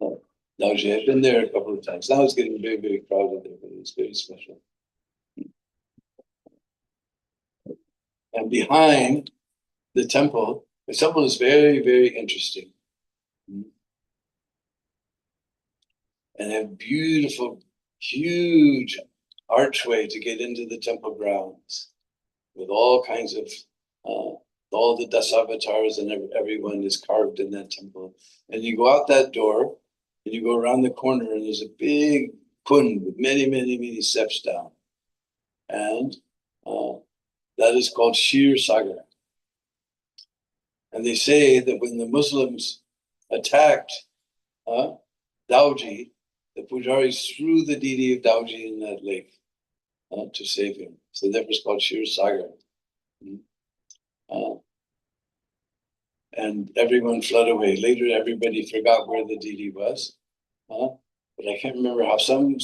Daoji. I've been there a couple of times. Now it's getting very, very crowded there, but it's very special. And behind the temple is very, very interesting. And a beautiful, huge archway to get into the temple grounds with all kinds of, all the Dasavatars and everyone is carved in that temple. And you go out that door and you go around the corner and there's a big kund with many, many, many steps down. And that is called Shir Sagar. And they say that when the Muslims attacked Dauji, the pujaris threw the deity of Dauji in that lake to save him. So that was called Shir Sagar. And everyone fled away. Later, everybody forgot where the deity was. But I can't remember how some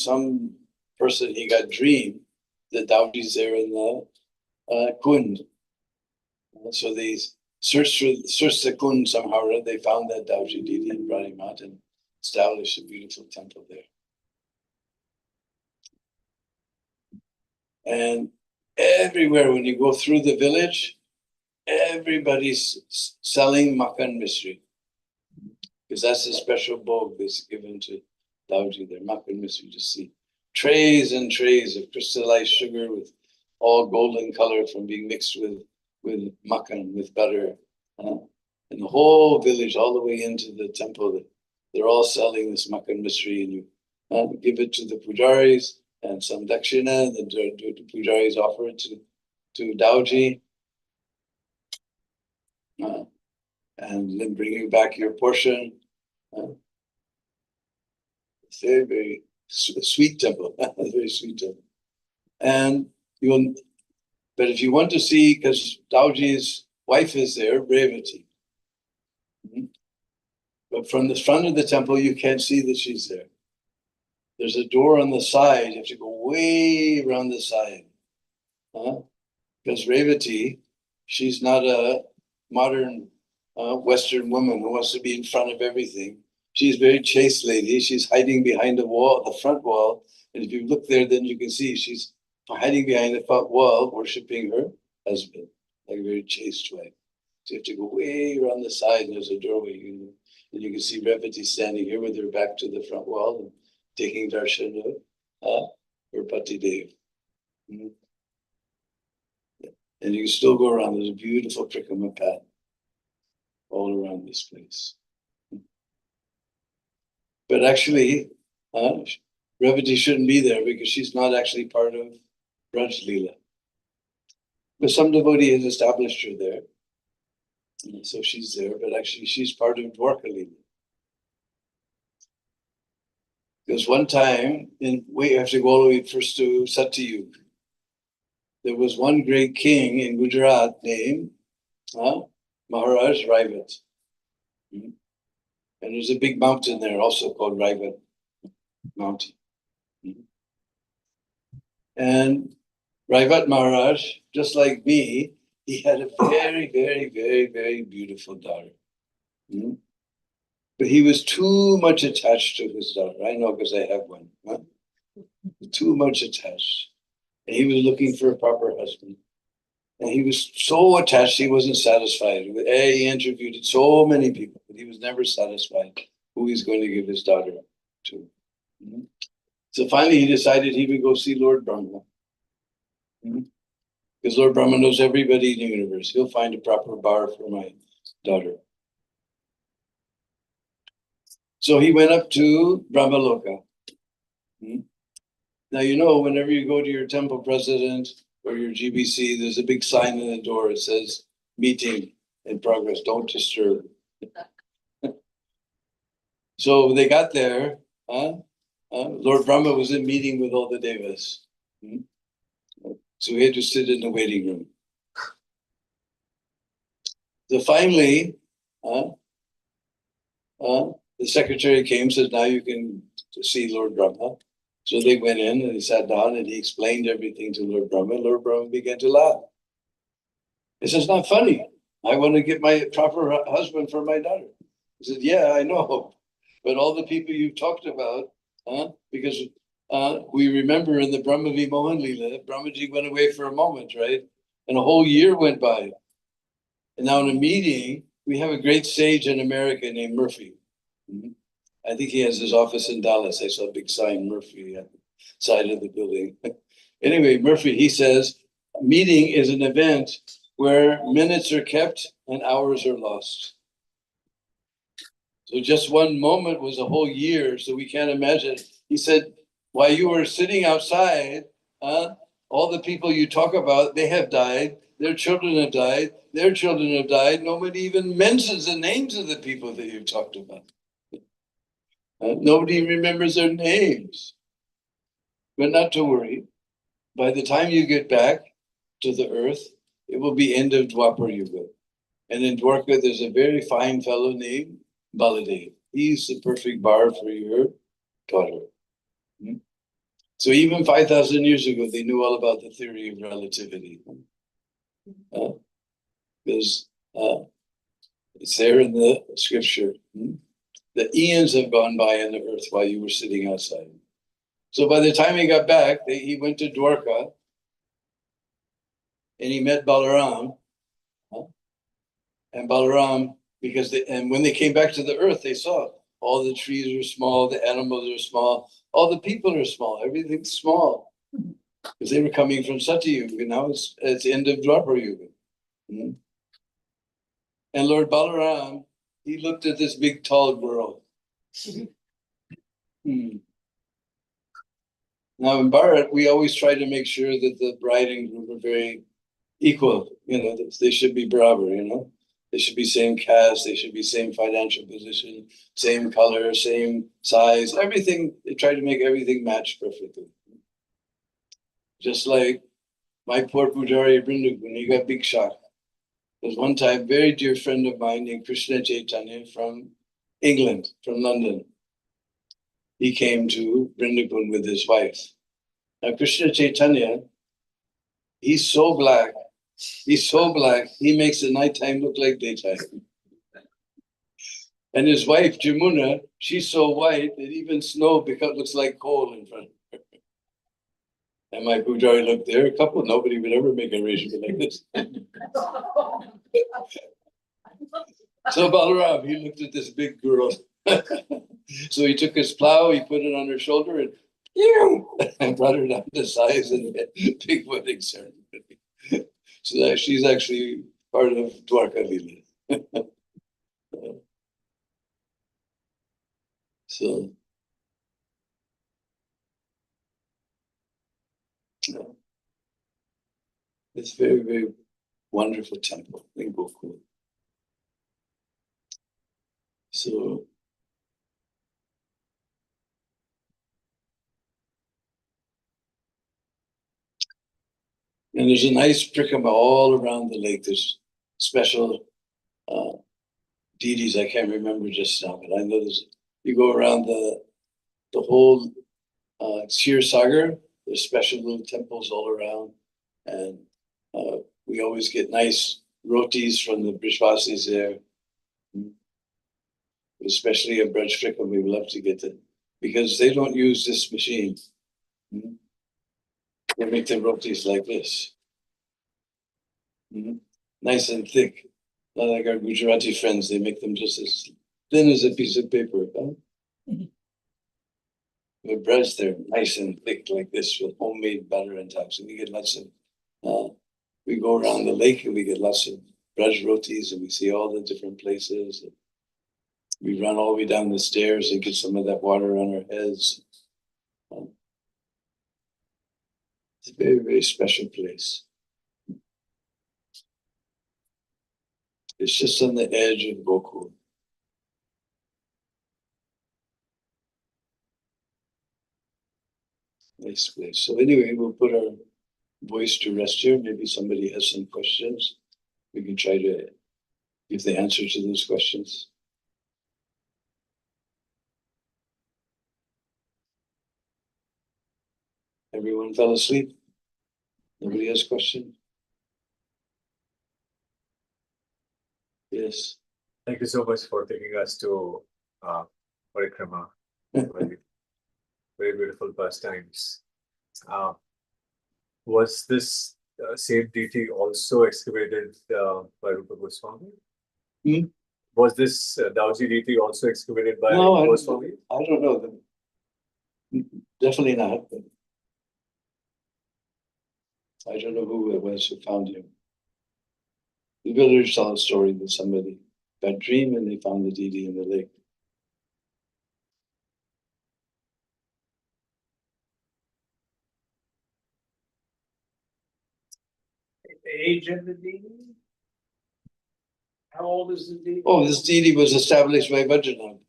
person, he got dreamed that Dauji's there in the kund. So they searched the kund somehow. They found that Dauji deity and brought him out and established a beautiful temple there. And everywhere, when you go through the village, everybody's selling Makan Misri. Because that's a special bhog that's given to Dauji there, Makan Misri, to see. Trays and trays of crystallized sugar with all golden color from being mixed with makan, with butter. And the whole village, all the way into the temple, they're all selling this Makan Misri, and you give it to the pujaris and some dakshina, the pujaris offer it to Dauji. And then bring you back your portion. It's very, very sweet temple, very sweet temple. And but if you want to see, because Dauji's wife is there, Revati. But from the front of the temple, you can't see that she's there. There's a door on the side. You have to go way around the side. Because Revati, she's not a modern Western woman who wants to be in front of everything. She's a very chaste lady. She's hiding behind the wall, the front wall. And if you look there, then you can see she's hiding behind the front wall, worshipping her husband, like a very chaste way. So you have to go way around the side, and there's a doorway. And you can see Revati standing here with her back to the front wall and taking darshan of her Pati Dev. And you can still go around. There's a beautiful Prikrama path all around this place. But actually, Revati shouldn't be there because she's not actually part of Braj Leela. But some devotee has established her there. And so she's there, but actually she's part of Dwarka Leela. Because one time, we have to go all the way first to Satyayug. There was one great king in Gujarat named Maharaj Raivat. And there's a big mountain there also called Raivat Mountain. And Raivat Maharaj, just like me, he had a very, very, very, very beautiful daughter. But he was too much attached to his daughter. I know because I have one. Too much attached. And he was looking for a proper husband. And he was so attached, he wasn't satisfied. He interviewed so many people, but he was never satisfied who he's going to give his daughter to. So finally, he decided he would go see Lord Brahma. Because Lord Brahma knows everybody in the universe. He'll find a proper bar for my daughter. So he went up to Brahmaloka. Now, you know, whenever you go to your temple president or your GBC, there's a big sign on the door. It says, meeting in progress, don't disturb. So they got there. Lord Brahma was in meeting with all the devas. So he had to sit in the waiting room. So finally, the secretary came and said, now you can see Lord Brahma. So they went in and he sat down and he explained everything to Lord Brahma. Lord Brahma began to laugh. He says, it's not funny. I want to get my proper husband for my daughter. He said, yeah, I know. but all the people you talked about, because we remember in the Brahma Vimohan Leela, Brahmaji went away for a moment, right? And a whole year went by. And now in a meeting, we have a great sage in America named Murphy. I think he has his office in Dallas. I saw a big sign, Murphy, at the side of the building. Anyway, Murphy, he says, a meeting is an event where minutes are kept and hours are lost. So just one moment was a whole year, so we can't imagine. He said, while you were sitting outside, all the people you talk about, they have died, their children have died, their children have died. Nobody even mentions the names of the people that you've talked about. Nobody remembers their names. But not to worry. By the time you get back to the earth, it will be end of Dwapar Yuga. And in Dwarka, there's a very fine fellow named Baladev. He's the perfect bar for your daughter. So even 5,000 years ago, they knew all about the theory of relativity. Because it's there in the scripture. The eons have gone by on the earth while you were sitting outside. So by the time he got back, he went to Dwarka and he met Balaram. And Balaram, and when they came back to the earth, they saw all the trees are small, the animals are small, all the people are small, everything's small. Because they were coming from Satyuga, now it's end of Dwapar Yuga. And Lord Balaram, he looked at this big tall girl. Now in Bharat, we always try to make sure that the bride and groom are very equal. They should be barabar, They should be same caste, they should be same financial position, same color, same size, everything. They try to make everything match perfectly. Just like my poor Pujari Brindagun, he got big shock. There's one time, very dear friend of mine named Krishna Chaitanya from England, from London. He came to Vrindavan with his wife. Now, Krishna Chaitanya, he's so black, he makes the nighttime look like daytime. And his wife, Jamuna, she's so white that even snow looks like coal in front of her. And my Pujari looked there, a couple, nobody would ever make arrangement like this. So Balaram, he looked at this big girl. So he took his plow, he put it on her shoulder and brought her down to size and big wedding ceremony. So that she's actually part of Dwarka Leela. So it's very, very wonderful temple in Gokul. So and there's a nice prikama all around the lake. There's special deities I can't remember just now, but I know you go around the whole Shir Sagar, there's special little temples all around. And we always get nice rotis from the Brishvasis there. Especially at Braj Frikam, we love to get them because they don't use this machine. They make the rotis like this. Nice and thick. Not like our Gujarati friends, they make them just as thin as a piece of paper. The breads, they're nice and thick like this with homemade butter on top. So we get lots of, we go around the lake and we get lots of braj rotis and we see all the different places. We run all the way down the stairs and get some of that water on our heads. It's a very, very special place. It's just on the edge of Gokul. Nice place. So anyway, we'll put our voice to rest here. Maybe somebody has some questions. We can try to give the answer to those questions. Everyone fell asleep? Nobody has questions? Yes. Thank you so much for taking us to parikrama. Very, very beautiful pastimes. Was this same deity also excavated by Rupa Goswami? Was this Dauji deity also excavated by Goswami? I don't know. Definitely not. But I don't know who it was who found him. The villagers tell a story that somebody got a dream and they found the deity in the lake. The age of the deity? How old is the deity? Oh, this deity was established by Vajranath,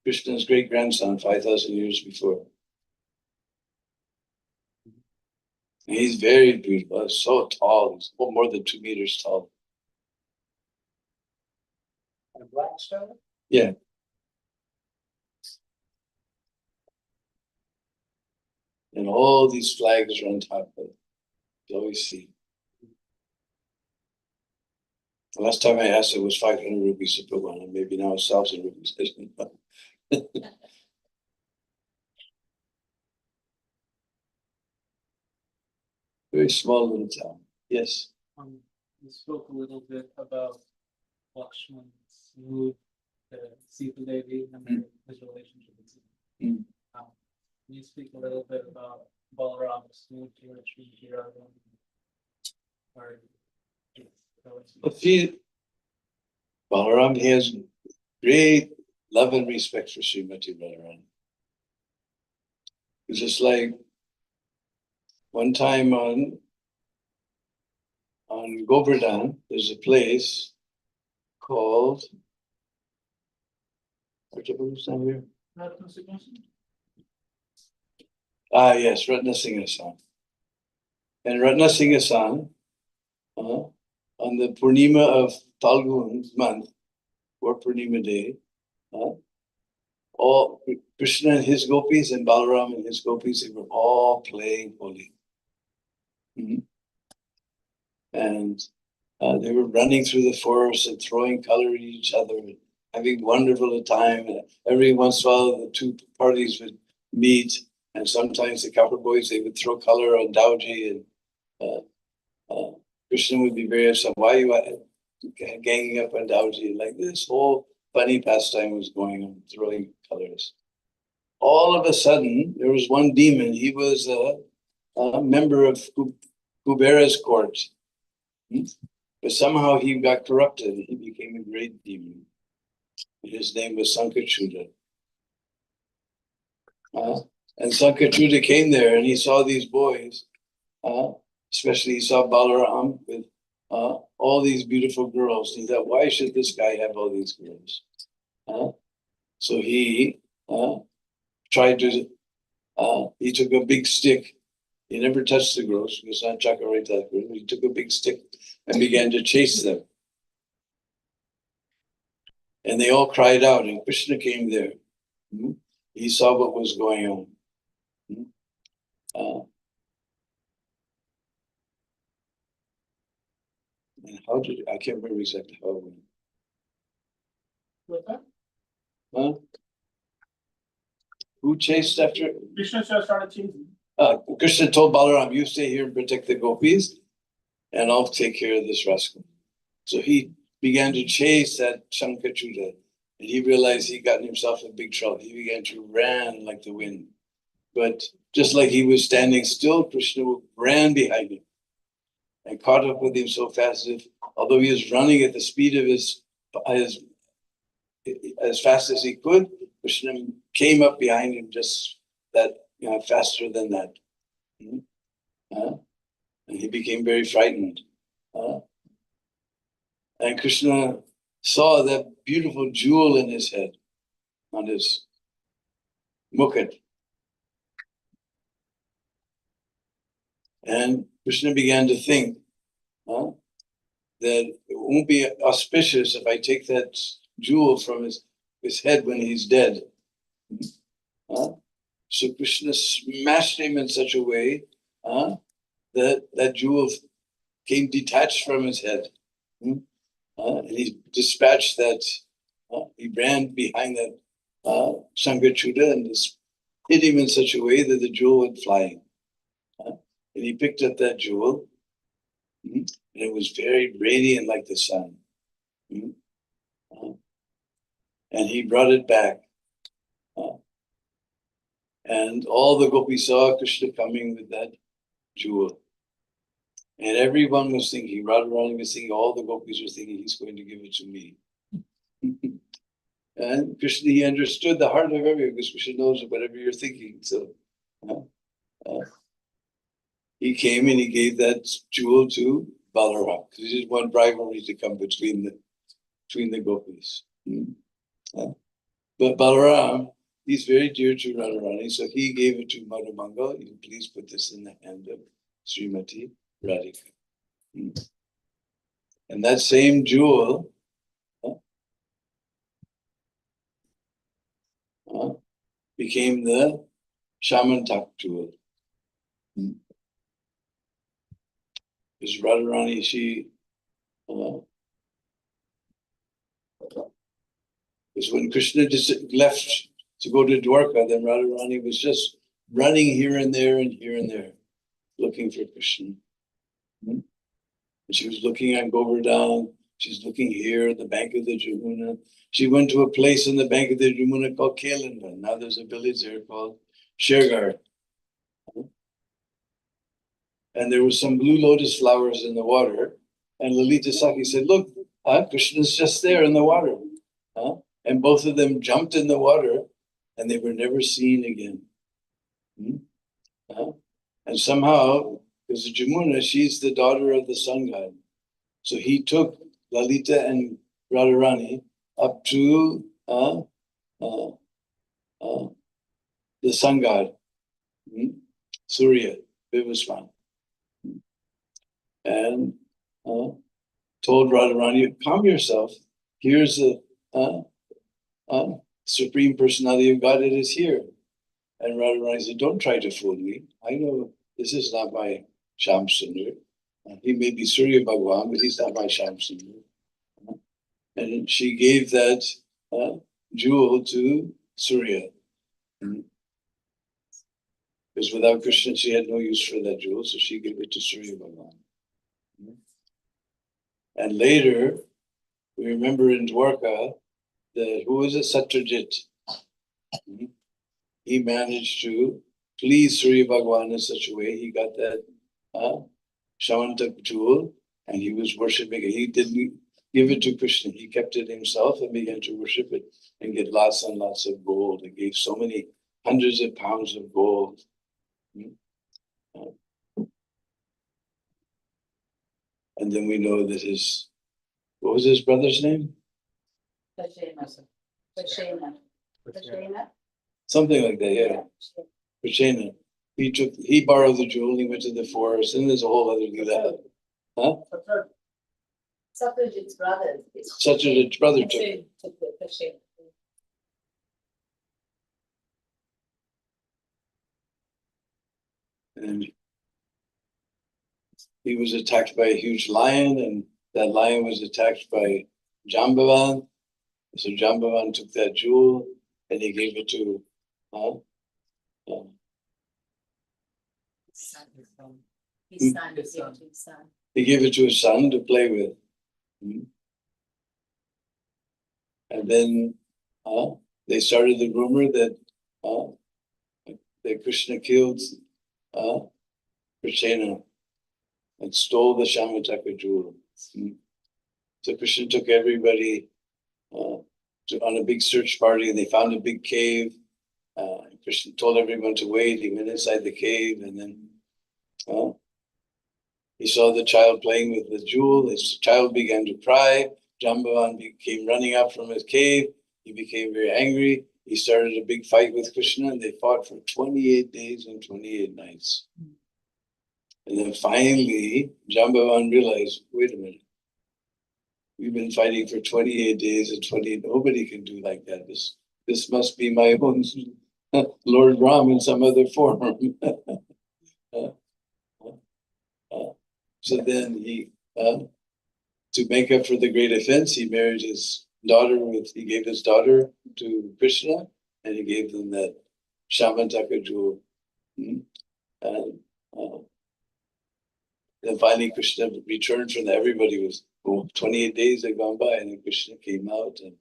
Krishna's great-grandson, 5,000 years before. And he's very beautiful, so tall, he's more than 2 meters tall. And black stone? Yeah. And all these flags are on top of it. You always see. The last time I asked, it was 500 rupees to put one, and maybe now it's 1,000 rupees. Very small little town. Yes. You spoke a little bit about Lakshman's move to Sita Devi and his relationship with Sita. Can you speak a little bit about Balaram's move to Sri Radha? Balaram, he has great love and respect for Srimati Radharani. It's just like one time on Govardhan, there's a place called here? Yes, Ratnasingasan. And Ratnasingasan, on the Purnima of Falgun month, or Purnima day, all Krishna and his gopis and Balaram and his gopis, they were all playing Holi. And they were running through the forest and throwing color at each other, and having wonderful a time. And every once in a while, the two parties would meet, and sometimes the copper boys, they would throw color on Dauji, and Krishna would be very upset. Why are you ganging up on Dauji? Like this whole funny pastime was going on, throwing colors. All of a sudden, there was one demon. He was a member of Kubera's court. But somehow he got corrupted and he became a great demon. His name was Sankachuda. And Sankachuda came there and he saw these boys, especially he saw Balaram with all these beautiful girls. He thought, why should this guy have all these girls? So he tried to, he took a big stick. He never touched the girls because not Chakarita. He took a big stick and began to chase them. And they all cried out, and Krishna came there. He saw what was going on. And how did I can't remember exactly how it went. What's that? Huh? Who chased after? Krishna started chasing. Krishna told Balaram, you stay here and protect the gopis, and I'll take care of this rascal. So he began to chase that Shankachuda, and he realized he got himself in big trouble. He began to run like the wind. But just like he was standing still, Krishna ran behind him and caught up with him so fast that although he was running at the speed of his as fast as he could, Krishna came up behind him just that, faster than that. And he became very frightened. And Krishna saw that beautiful jewel in his head, on his mukhat. And Krishna began to think that it won't be auspicious if I take that jewel from his head when he's dead. So Krishna smashed him in such a way that jewel came detached from his head. And he dispatched that, he ran behind that Shankarchuda and just hit him in such a way that the jewel went flying. And he picked up that jewel, and it was very radiant like the sun. And he brought it back. And all the gopis saw Krishna coming with that jewel. And everyone was thinking, Radharani was thinking, all the gopis were thinking, he's going to give it to me. And Krishna, he understood the heart of everyone, because Krishna knows whatever you're thinking. So he came and he gave that jewel to Balaram, because he didn't want rivalry to come between the gopis. But Balaram, he's very dear to Radharani, so he gave it to Madhumanga. You please put this in the hand of Srimati Radhika. And that same jewel became the Shamantak jewel. Because Radharani, she because when Krishna just left to go to Dwarka, then Radharani was just running here and there, looking for Krishna. And she was looking at Govardhan. She's looking here at the bank of the Jamuna. She went to a place in the bank of the Jamuna called Kalinda. Now there's a village there called Shergar. And there were some blue lotus flowers in the water. And Lalita Sakhi said, look, Krishna's just there in the water. And both of them jumped in the water and they were never seen again. And somehow, because the Jamuna, she's the daughter of the sun god. So he took Lalita and Radharani up to the sun god, Surya, Vivasvan. And told Radharani, calm yourself. Here's the Supreme Personality of Godhead is here. And Radharani said, don't try to fool me. I know this is not my Shyam Sundar. He may be Surya Bhagwan, but he's not my Shyam Sundar. And she gave that jewel to Surya. Because without Krishna, she had no use for that jewel, so she gave it to Surya Bhagwan. And later, we remember in Dwarka, who was it? Satyajit. He managed to please Surya Bhagwan in such a way, he got that Shamantak jewel, and he was worshipping it. He didn't give it to Krishna. He kept it himself and began to worship it and get lots and lots of gold. He gave so many hundreds of pounds of gold. And then we know that what was his brother's name? Something like that, yeah. Prachena. He borrowed the jewel, he went to the forest, and there's a whole other Leela. Satyajit's brother. Satyajit's brother took it. And he was attacked by a huge lion, and that lion was attacked by Jambavan. So Jambavan took that jewel and he gave it to His son. He gave it to his son to play with. And then they started the rumor that Krishna killed Prachena and stole the Shamataka jewel. So Krishna took everybody on a big search party, and they found a big cave. Krishna told everyone to wait. He went inside the cave, and then he saw the child playing with the jewel. His child began to cry. Jambavan came running out from his cave. He became very angry. He started a big fight with Krishna, and they fought for 28 days and 28 nights. And then finally, Jambavan realized, wait a minute. We've been fighting for 28 days and 28. Nobody can do like that. This must be my own Lord Ram in some other form. So then he, to make up for the great offense, he married his he gave his daughter to Krishna, and he gave them that Shamantaka jewel. And then finally Krishna returned from that. Everybody was, 28 days had gone by, and then Krishna came out, and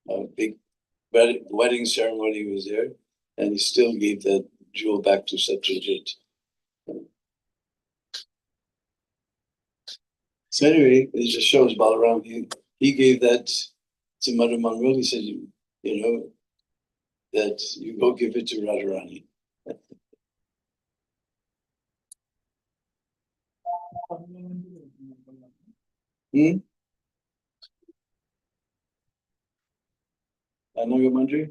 a big wedding ceremony was there, and he still gave that jewel back to Satyajit. So anyway, it just shows Balaram, he gave that to Madhu Mangal. He said, you know, that you go give it to Radharani. Ananga Mandri?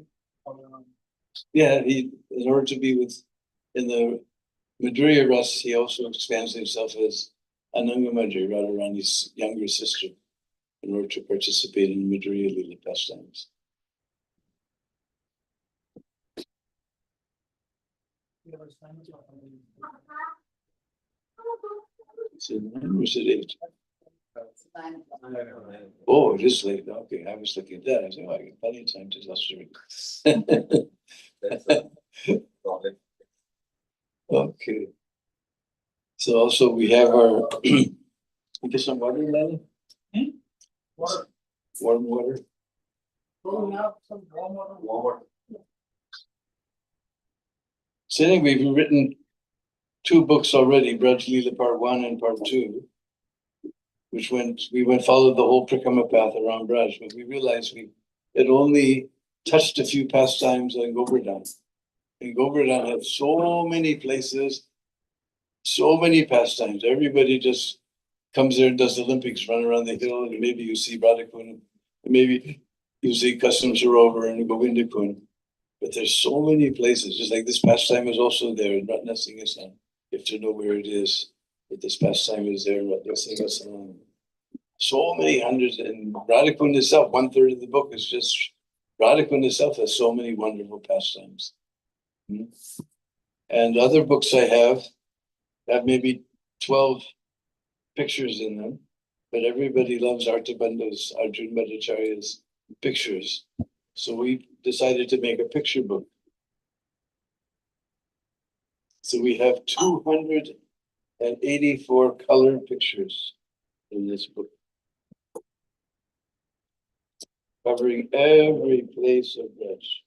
Yeah, in order to be in the Madhurya Ras, he also expands himself as Ananga Mandri, Radharani's younger sister, in order to participate in Madhurya Lila pastimes. Is it 9 or is it 8? Oh, it is late. Okay, I was looking at that. I said, oh, I got plenty of time to illustrate. Okay. So also we have our get some water, Lana? Water. Warm water. Pulling out some warm water. So anyway, we've written 2 books already, Braj Leela Part 1 and Part 2, which we followed the whole Prakama path around Braj, but we realized we had only touched a few pastimes on Govardhan. And Govardhan had so many places, so many pastimes. Everybody just comes there and does the Olympics, run around the hill, and maybe you see Radhakund, and maybe you see Custom Sarovar and Govindakund. But there's so many places, just like this pastime is also there in Ratnasingasan. You have to know where it is, but this pastime is there in Ratnasingasan. So many hundreds, and Radhakund itself, 1/3 of the book is just, Radhakund itself has so many wonderful pastimes. And other books I have maybe 12 pictures in them, but everybody loves Artabandha's, Arjun Bhattacharya's pictures. So we decided to make a picture book. So we have 284 color pictures in this book, covering every place of Braj.